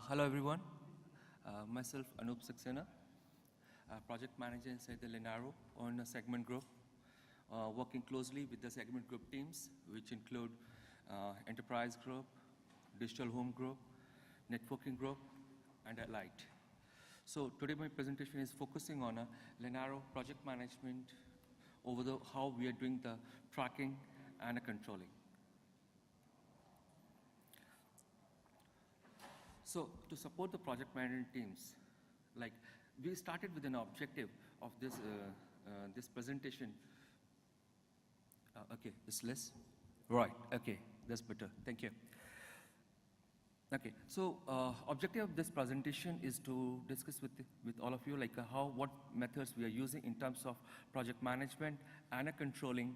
Hello everyone, myself Anoop Saxena, project manager inside the Linaro on a segment group, working closely with the segment group teams, which include enterprise group, digital home group, networking group, and allied. So today my presentation is focusing on a Linaro project management over how we are doing the tracking and controlling. So to support the project management teams, like we started with an objective of this this presentation. Okay, it's less. Right. Okay, that's better. Thank you. Okay, so objective of this presentation is to discuss with all of you like what methods we are using in terms of project management and controlling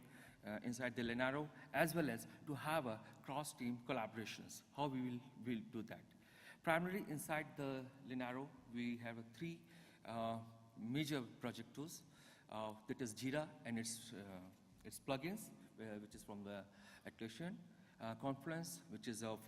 inside the Linaro, as well as to have a cross-team collaborations. How we will do that. Primarily inside the Linaro, we have three major project tools. That is Jira and its plugins, which is from the application. Confluence, which is of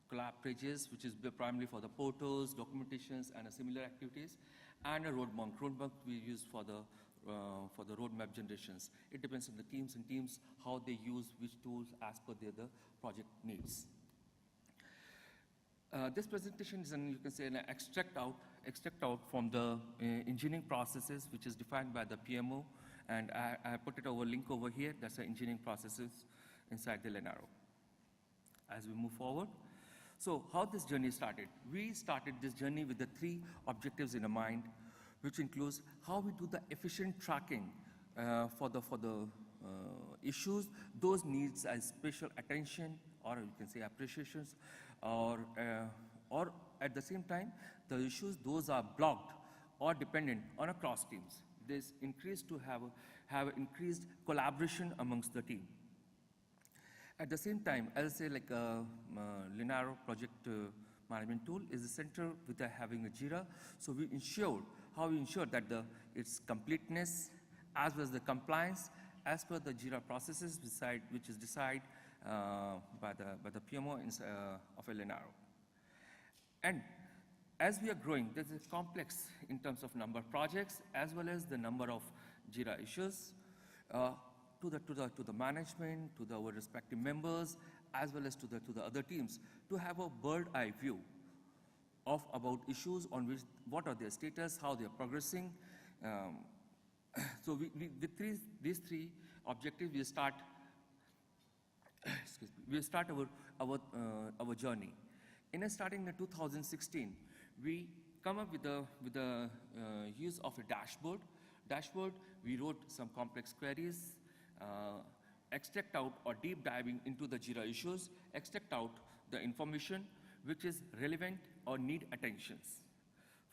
collab pages, which is primarily for the portals, documentations, and similar activities. And a roadmap. Roadmap we use for the roadmap generations. It depends on the teams and teams how they use which tools as per the project needs. This presentation is you can say an extract out from the engineering processes, which is defined by the PMO, and I put it over link over here. That's the engineering processes inside the Linaro. As we move forward, so how this journey started? We started this journey with the three objectives in mind, which includes how we do the efficient tracking for the issues. Those needs as special attention, or you can say appreciations, or at the same time, the issues, those are blocked or dependent on across teams. This increased to have increased collaboration amongst the team. At the same time, as I say, like Linaro project management tool is central with having a Jira. So we ensure that its completeness as well as the compliance as per the Jira processes which is decided by the PMO of a Linaro. And as we are growing, this is complex in terms of number of projects as well as the number of Jira issues to the management, to our respective members, as well as to the other teams, to have a bird-eye view of about issues on which what are their status, how they are progressing. So with these three objectives, we start our journey. In starting in 2016, we come up with the use of a dashboard. We wrote some complex queries, extract out or deep diving into the Jira issues, extract out the information which is relevant or need attentions.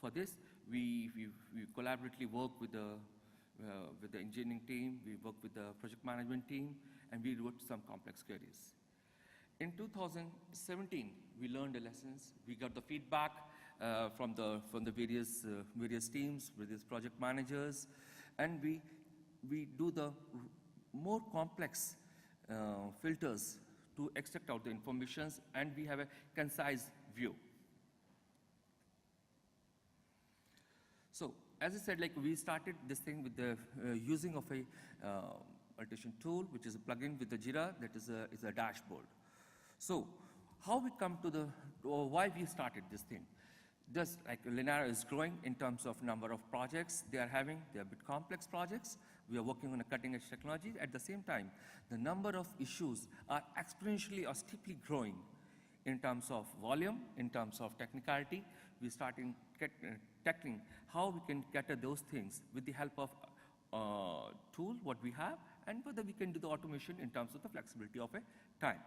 For this, we collaboratively work with the engineering team, we work with the project management team, and we wrote some complex queries. In 2017, we learned the lessons. We got the feedback from the various teams, various project managers, and we do the more complex filters to extract out the informations, and we have a concise view. So, as I said, like we started this thing with the using of a annotation tool, which is a plugin with the Jira, that is a dashboard. So, how we come to why we started this thing? Just like Linaro is growing in terms of number of projects they are a bit complex projects. We are working on a cutting edge technology. At the same time, the number of issues are exponentially or steeply growing in terms of volume, in terms of technicality. We starting tackling how we can cater those things with the help of tool what we have, and whether we can do the automation in terms of the flexibility of a time.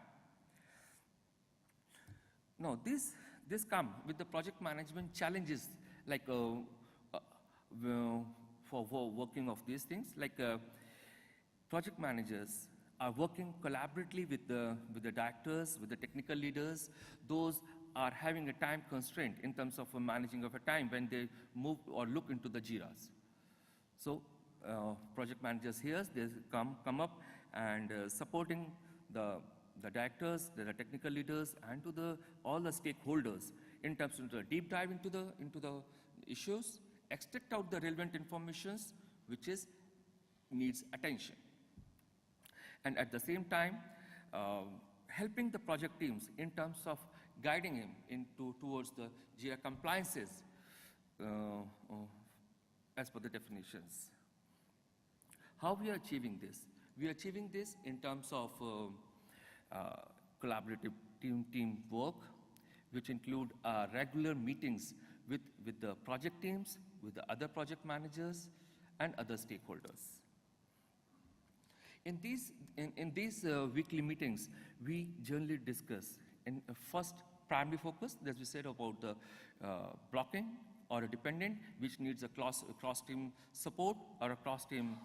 Now, this come with the project management challenges, like for working of these things, like project managers are working collaboratively with the directors, with the technical leaders. Those are having a time constraint in terms of managing of a time when they move or look into the Jiras. So project managers here, they come up and supporting the directors, the technical leaders, and to all the stakeholders in terms of the deep dive into the issues, extract out the relevant informations which needs attention. And at the same time, helping the project teams in terms of guiding him towards the Jira compliances as per the definitions. How we are achieving this? We are achieving this in terms of collaborative team work, which include regular meetings with the project teams, with the other project managers, and other stakeholders. In these weekly meetings, we generally discuss in first primary focus, as we said, about the blocking or a dependent which needs a cross-team support or a cross-team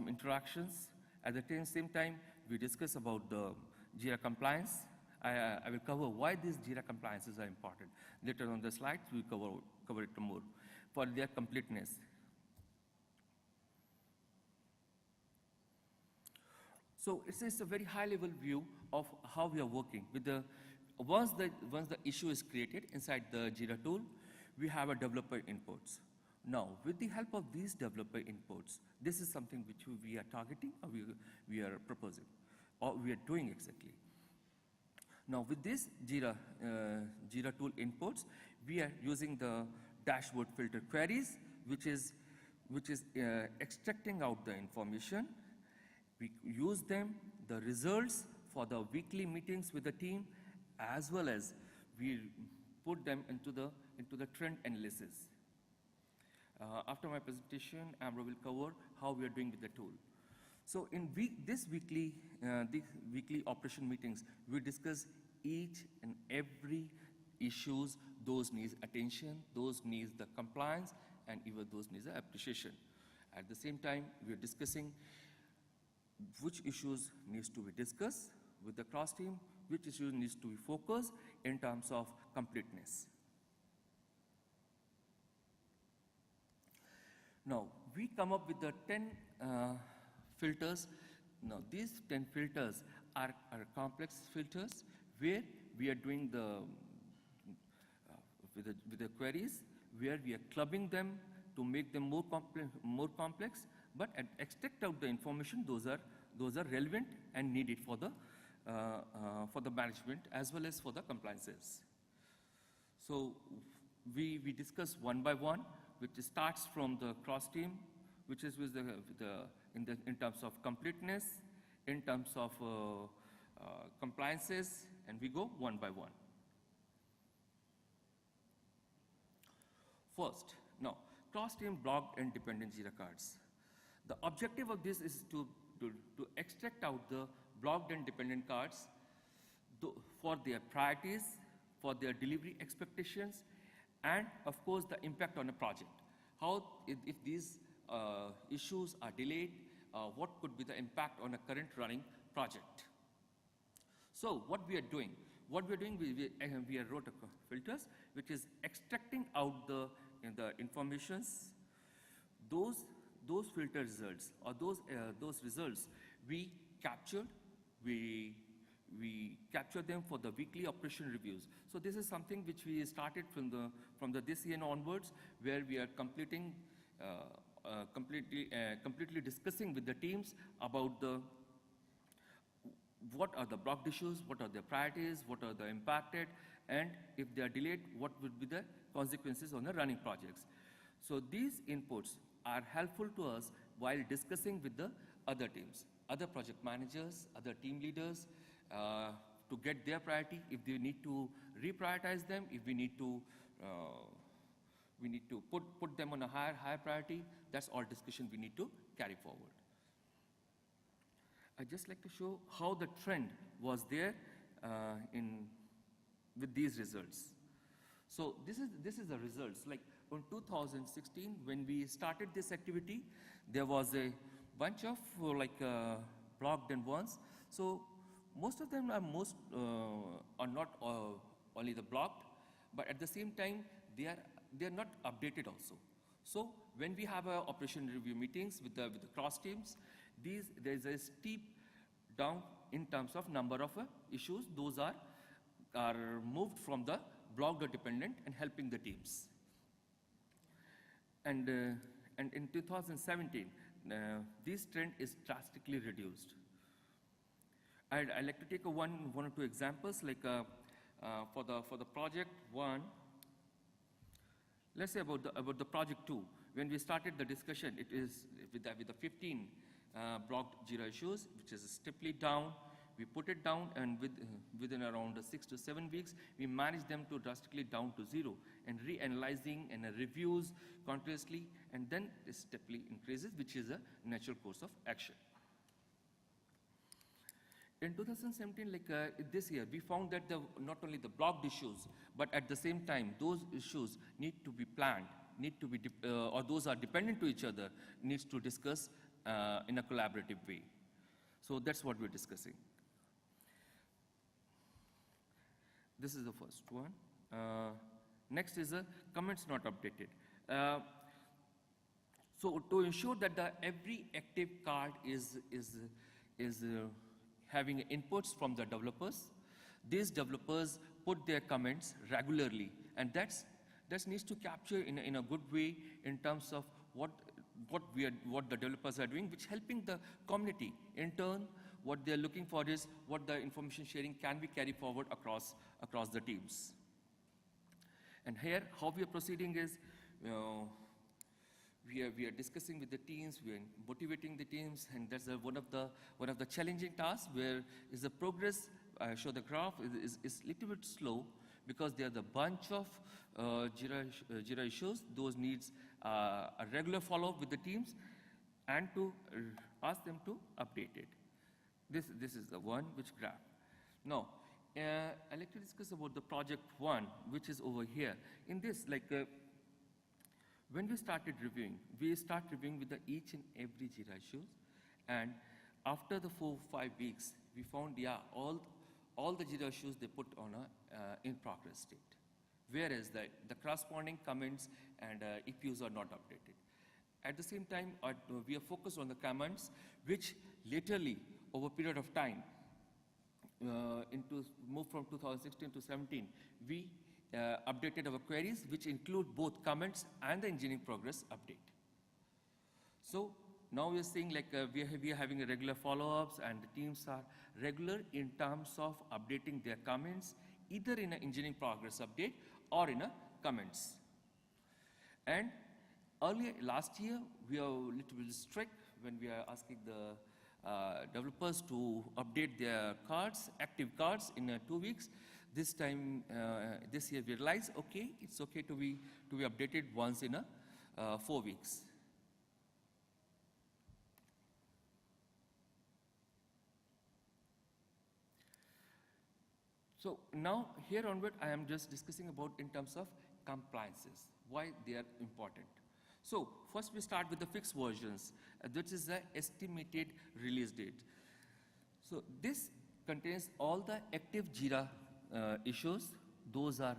interactions. At the same time, we discuss about the Jira compliance. I will cover why these Jira compliances are important. Later on the slides, we cover it more for their completeness. So it's a very high-level view of how we are working. Once the issue is created inside the Jira tool, we have a developer inputs. Now, with the help of these developer inputs, this is something which we are targeting, or we are proposing, or we are doing exactly. Now, with this Jira tool inputs, we are using the dashboard filter queries, which is extracting out the information. We use them, the results for the weekly meetings with the team, as well as we put them into the trend analysis. After my presentation, Amber will cover how we are doing with the tool. So in these weekly operation meetings, we discuss each and every issues, those needs attention, those needs the compliance, and even those needs the appreciation. At the same time, we are discussing which issues needs to be discussed with the cross team, which issues needs to be focused in terms of completeness. Now, we come up with the 10 filters. Now, these 10 filters are complex filters where we are doing with the queries, where we are clubbing them to make them more complex, but extract out the information. Those are relevant and needed for the management as well as for the compliances. So we discuss one by one, which starts from the cross team, which is in terms of completeness, in terms of compliances, and we go one by one. First, now, cross-team blocked and dependent Jira cards. The objective of this is to extract out the blocked and dependent cards for their priorities, for their delivery expectations, and of course the impact on a project. How, if these issues are delayed, what could be the impact on a current running project? So what we are doing? We wrote a filters, which is extracting out the informations. Those filter results, or those results we captured, we capture them for the weekly operation reviews. So this is something which we started from this year onwards, where we are completely discussing with the teams about what are the blocked issues, what are their priorities, what are the impacted, and if they are delayed, what would be the consequences on the running projects. So these inputs are helpful to us while discussing with the other teams, other project managers, other team leaders, to get their priority, if they need to reprioritize them, if we need to put them on a higher priority. That's all discussion we need to carry forward. I'd just like to show how the trend was there with these results. So this is the results. Like in 2016, when we started this activity, there was a bunch of blocked and ones. So most of them are not only the blocked, but at the same time they are not updated also. So when we have operation review meetings with the cross teams, there is a steep down in terms of number of issues. Those are moved from the blocked or dependent, and helping the teams. And in 2017, this trend is drastically reduced. I'd like to take one or two examples, like for the project one. Let's say about the project 2. When we started the discussion, it is with the 15 blocked Jira issues, which is steeply down. We put it down, and within around 6 to 7 weeks, we managed them to drastically down to 0, and reanalyzing and reviews continuously, and then it steeply increases, which is a natural course of action. In 2017, this year, we found that not only the blocked issues, but at the same time, those issues need to be planned, need to be, or those are dependent to each other, needs to discuss in a collaborative way. So that's what we're discussing. This is the first one. Next is comments not updated. So to ensure that every active card is having inputs from the developers, these developers put their comments regularly, and that needs to capture in a good way in terms of what the developers are doing, which helping the community. In turn, what they're looking for is what the information sharing can be carried forward across the teams. And here, how we are proceeding is, we are discussing with the teams, we are motivating the teams, and that's one of the challenging tasks, where is the progress. I show the graph is little bit slow because there are the bunch of Jira issues. Those needs a regular follow-up with the teams, and to ask them to update it. This is the one which graph. Now, I'd like to discuss about the project 1, which is over here. In this, when we started reviewing, we start reviewing with each and every Jira issues, and after the 4-5 weeks, we found, all the Jira issues they put on a in progress state, whereas the corresponding comments and EPUs are not updated. At the same time, we are focused on the comments, which laterally, over a period of time, move from 2016 to 17, we updated our queries, which include both comments and the engineering progress update. So now we are seeing we are having a regular follow-ups, and the teams are regular in terms of updating their comments, either in an engineering progress update or in a comments. And earlier, last year, we are a little bit strict when we are asking the developers to update their cards, active cards, in 2 weeks. This time, this year, we realize, okay, it's okay to be updated once in 4 weeks. So now, here onward, I am just discussing about in terms of compliances, why they are important. So first, we start with the fixed versions. That is the estimated release date. So this contains all the active Jira issues. Those are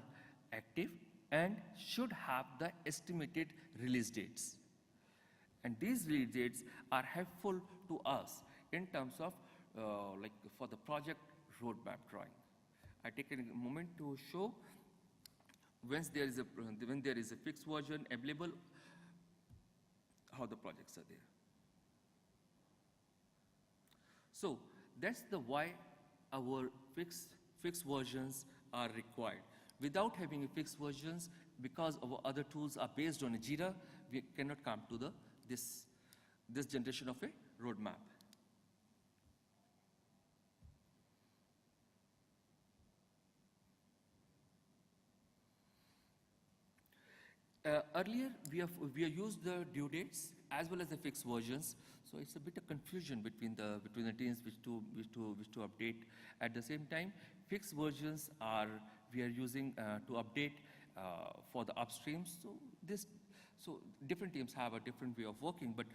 active and should have the estimated release dates. And these release dates are helpful to us in terms of for the project roadmap drawing. I take a moment to show when there is a fixed version available, how the projects are there. So that's the why our fixed versions are required. Without having a fixed versions, because our other tools are based on a Jira, we cannot come to this generation of a roadmap. Earlier, we have used the due dates as well as the fixed versions, so it's a bit of confusion between the teams which to update. At the same time, fixed versions we are using to update for the upstreams. So different teams have a different way of working, but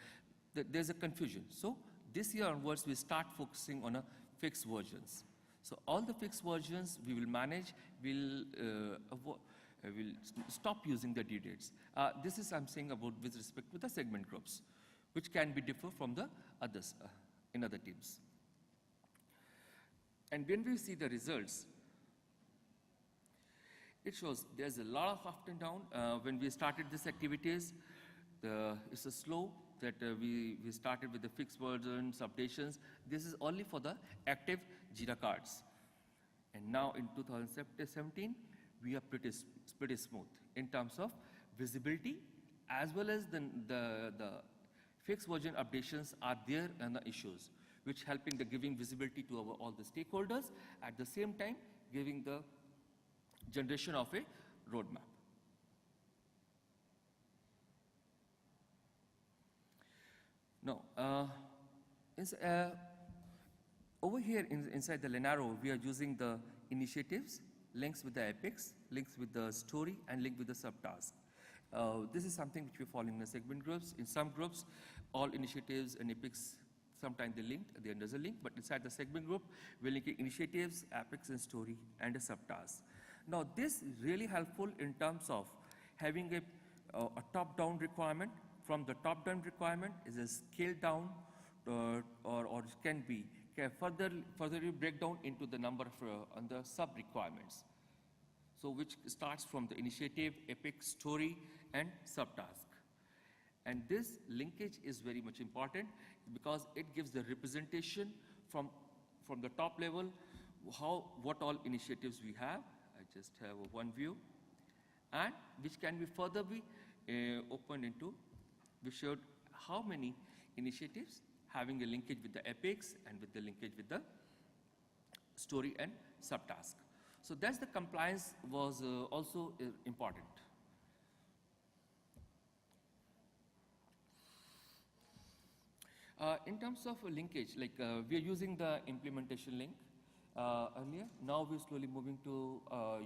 there's a confusion. So this year onwards, we start focusing on a fixed versions. So all the fixed versions we will manage. We'll stop using the due dates. This is I'm saying about with respect to the segment groups, which can be differ from the others in other teams. And when we see the results, It shows there's a lot of up and down. When we started these activities, it's a slow that we started with the FixVersions, updations. This is only for the active Jira cards. And now in 2017, we are pretty smooth in terms of visibility, as well as the FixVersion updations are there and the issues, which helping the giving visibility to all the stakeholders, at the same time giving the generation of a roadmap. Now, over here inside the Linaro, we are using the initiatives, links with the epics, links with the story, and link with the subtask. This is something which we follow in the segment groups. In some groups, all initiatives and epics, sometimes they linked, at the end there's a link, but inside the segment group, we link initiatives, epics, and story, and a subtask. Now, this is really helpful in terms of having a top-down requirement. From the top-down requirement is a scaled-down, or can further break down into the number of the sub-requirements. So, which starts from the initiative, epic, story, and subtask. And this linkage is very much important because it gives the representation from the top level, what all initiatives we have. I just have one view, and which can be further opened into. We showed how many initiatives having a linkage with the epics and with the linkage with the story and subtask. So that's the compliance was also important. In terms of linkage, like we are using the implementation link earlier. Now we're slowly moving to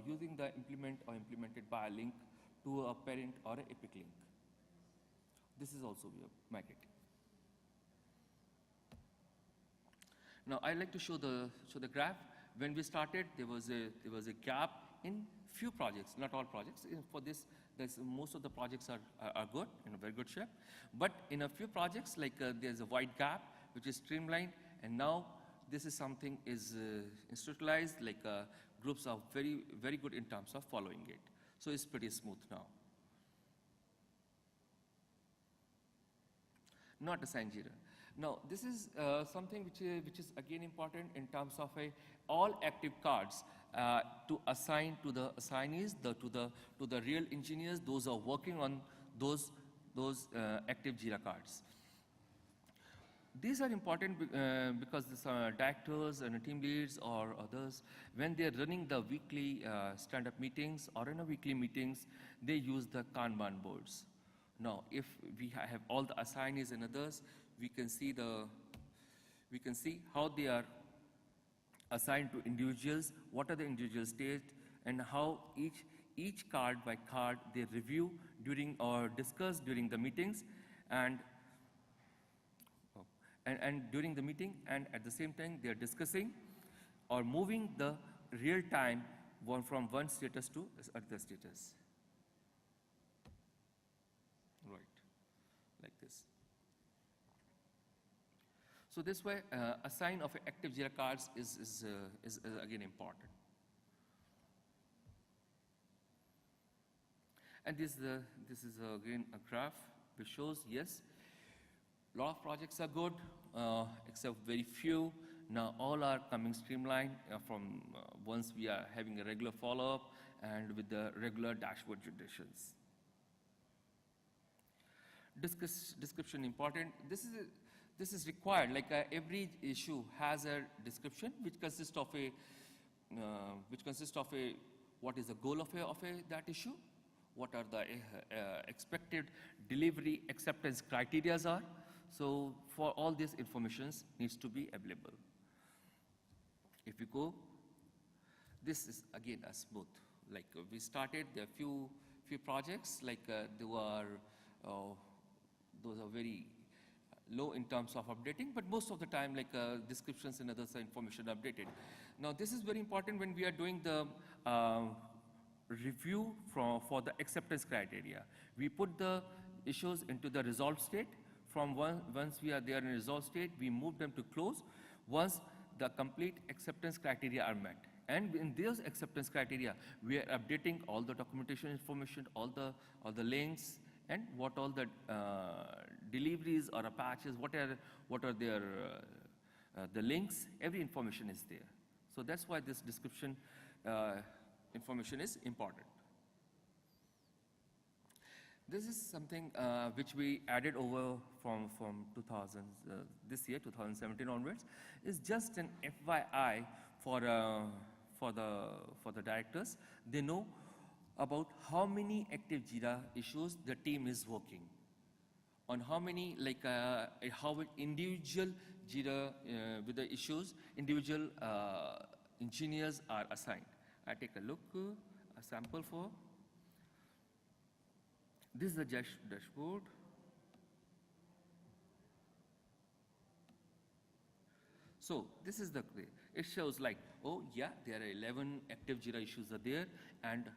using the implement or implemented by a link to a parent or an epic link. This is also we are migrating. Now I'd like to show the graph. When we started, there was a gap in few projects, not all projects. For this, most of the projects are good, in a very good shape. But in a few projects, like there's a wide gap, which is streamlined, and now this is something is institutionalized, like groups are very, very good in terms of following it. So it's pretty smooth now. Not assigned Jira. Now, this is something which is again important in terms of all active cards to assign to the assignees, to the real engineers, those who are working on those active Jira cards. These are important because these are directors and team leads or others, when they're running the weekly stand-up meetings or in a weekly meetings, they use the Kanban boards. Now, if we have all the assignees and others, we can see how they are assigned to individuals, what are the individual states, and how each card by card they review during or discuss during the meetings, and during the meeting, and at the same time they are discussing or moving the real time from one status to other status. Right, like this. So this way, assign of active Jira cards is again important. And this is again a graph which shows, yes, a lot of projects are good, except very few. Now all are coming streamlined from once we are having a regular follow-up and with the regular dashboard generations. Description important. This is required. Like every issue has a description which consists of what is the goal of that issue, what are the expected delivery acceptance criteria are. So for all these informations needs to be available. If we go, this is again a smooth. Like we started, there are few projects, like those are very low in terms of updating, but most of the time, like descriptions and others are information updated. Now this is very important when we are doing the review for the acceptance criteria. We put the issues into the resolved state. From once we are there in resolved state, we move them to close once the complete acceptance criteria are met. And in those acceptance criteria, we are updating all the documentation information, all the links, and what all the deliveries or patches, what are their the links, every information is there. So that's why this description information is important. This is something which we added over from 2000, this year, 2017 onwards. It's just an FYI for the directors. They know about how many active Jira issues the team is working on, how many, like how individual Jira with the issues, individual engineers are assigned. I take a look, a sample for. This is the dashboard. So this is it shows like, oh yeah, there are 11 active Jira issues are there, and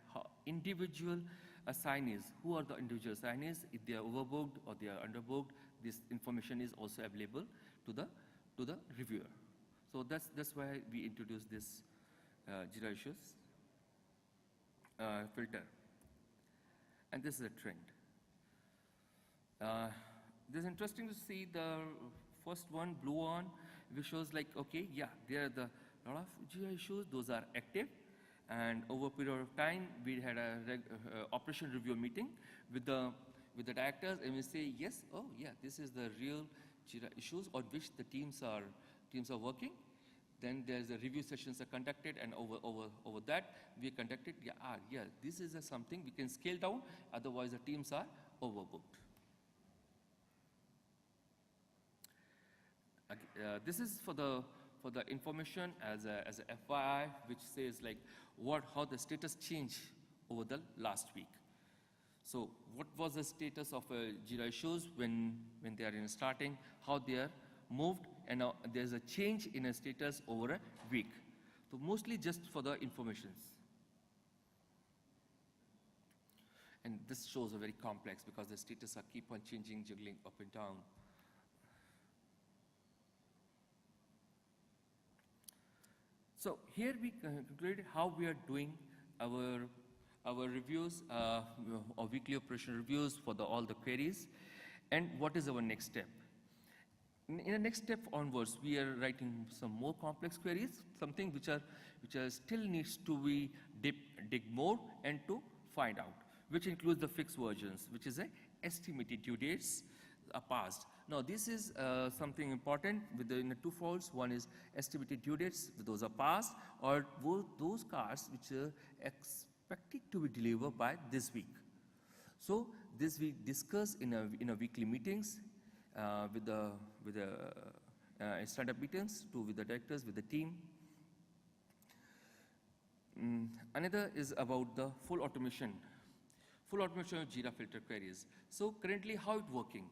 individual assignees, who are the individual assignees, if they are overbooked or they are underbooked, this information is also available to the reviewer. So that's why we introduced this Jira issues filter. And this is a trend. This is interesting to see the first one, blue one, which shows like, okay, yeah, there are the lot of Jira issues, those are active. And over a period of time, we had a operation review meeting with the directors, and we say, yes, oh yeah, this is the real Jira issues on which the teams are working. Then there's a review sessions are conducted, and over that we conducted, yeah, this is something we can scale down, otherwise the teams are overbooked. This is for the information as a FYI, which says like how the status changed over the last week. So what was the status of Jira issues when they are in starting, how they are moved, and now there's a change in a status over a week. So mostly just for the informations. And this shows a very complex because the status are keep on changing, juggling up and down. So here we concluded how we are doing our reviews, our weekly operation reviews for all the queries, and what is our next step. In the next step onwards, we are writing some more complex queries, something which are still needs to be dig more and to find out, which includes the FixVersions, which is a estimated due dates are passed. Now this is something important in the two folds. One is estimated due dates, those are passed, or those cards which are expected to be delivered by this week. So this we discuss in a weekly meetings with the stand-up meetings with the directors, with the team. Another is about the full automation of Jira filter queries. So currently how it's working?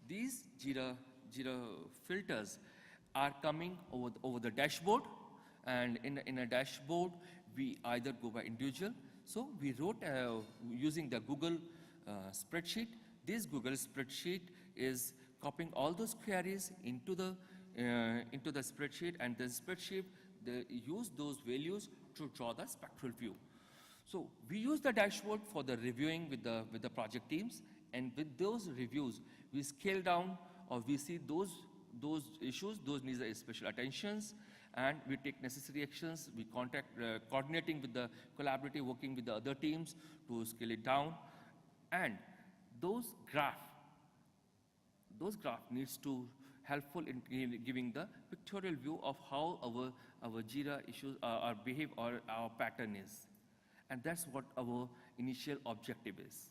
These Jira filters are coming over the dashboard, and in a dashboard we either go by individual. So we wrote using the Google spreadsheet. This Google spreadsheet is copying all those queries into the spreadsheet, and the spreadsheet use those values to draw the spectral view. So we use the dashboard for the reviewing with the project teams, and with those reviews we scale down, or we see those issues, those needs special attentions, and we take necessary actions. We coordinating with the collaborative, working with the other teams to scale it down, and those graph needs to helpful in giving the pictorial view of how our Jira issues are behave or our pattern is. And that's what our initial objective is.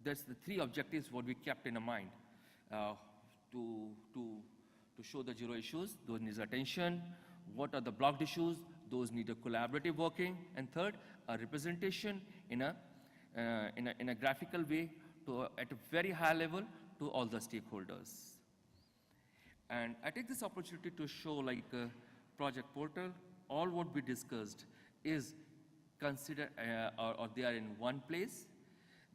That's the three objectives what we kept in mind to show the Jira issues. Those need attention. What are the blocked issues? Those need a collaborative working. And third, a representation in a graphical way at a very high level to all the stakeholders. And I take this opportunity to show like a project portal. All what we discussed is considered or they are in one place.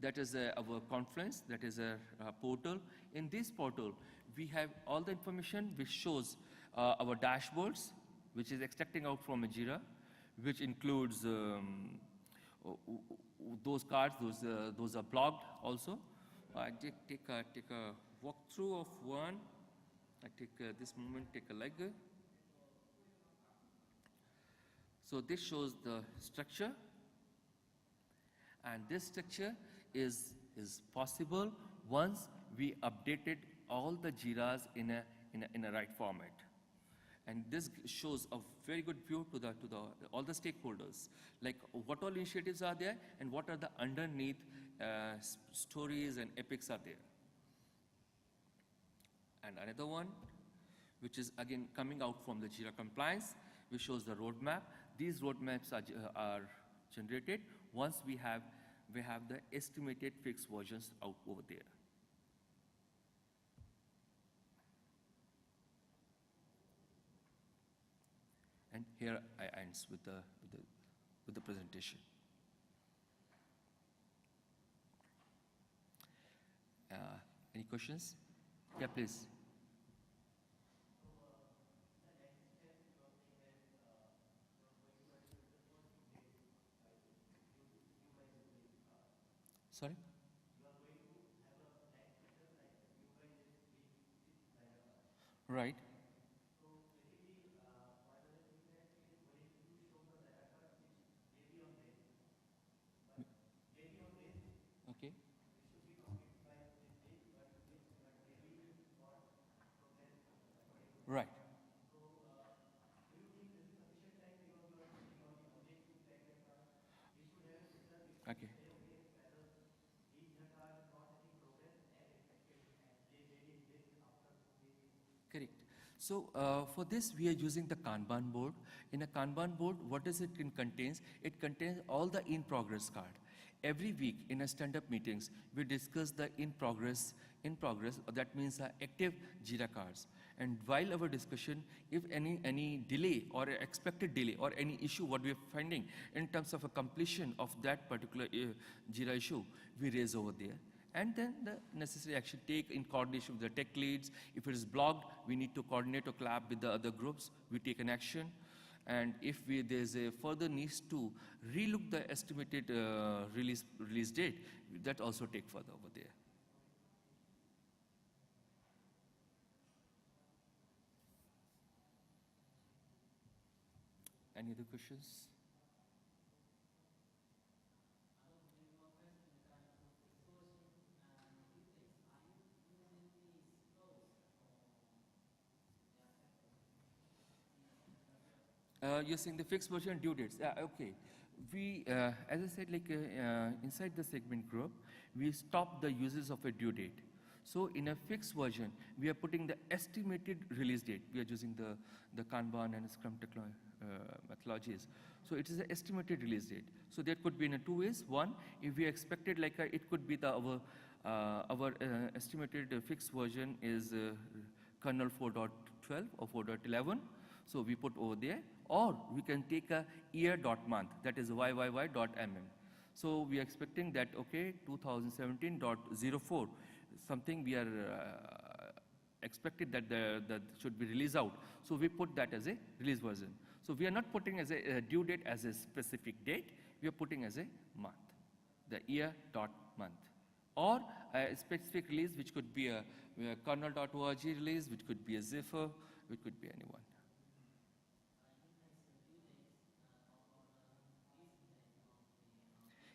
That is our conference, that is a portal. In this portal, we have all the information which shows our dashboards, which is extracting out from a Jira. which includes those cards, those are blocked also. I take a walkthrough of one. I take this moment, take a leg. So this shows the structure, and this structure is possible once we updated all the Jiras in a right format. And this shows a very good view to all the stakeholders, like what all initiatives are there and what are the underneath stories and epics are there. And another one, which is again coming out from the Jira compliance, which shows the roadmap. These roadmaps are generated once we have the estimated fixed versions out over there. And here I ends with the presentation. Any questions? Yeah, please. Sorry? Right. Okay. Right. Okay. Correct. So for this, we are using the Kanban board. In a Kanban board, what does it contains? It contains all the in-progress card. Every week in a stand-up meetings, we discuss the in-progress, that means active Jira cards. And while our discussion, if any delay or expected delay or any issue what we are finding in terms of a completion of that particular Jira issue, we raise over there. And then the necessary action take in coordination with the tech leads. If it is blocked, we need to coordinate or collab with the other groups. We take an action. And if there's a further needs to relook the estimated release date, that also take further over there. Any other questions? You're saying the fixed version due dates. Okay. We, as I said, like inside the segment group, we stop the uses of a due date. So in a fixed version, we are putting the estimated release date. We are using the Kanban and Scrum methodologies. So it is an estimated release date. So that could be in two ways. One, if we expected like it could be our estimated fixed version is kernel 4.12 or 4.11. So we put over there, or we can take a year.month, that is YYY.mm. So we are expecting that, okay, 2017.04, something we are expected that should be released out. So we put that as a release version. So we are not putting as a due date as a specific date, we are putting as a month, the year.month. Or a specific release, which could be a kernel.org release, which could be a Zephyr, which could be anyone.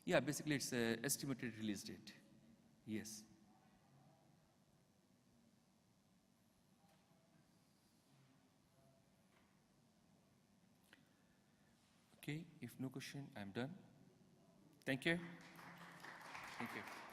Yeah, basically it's an estimated release date. Yes. Okay, if no question, I'm done. Thank you. Thank you.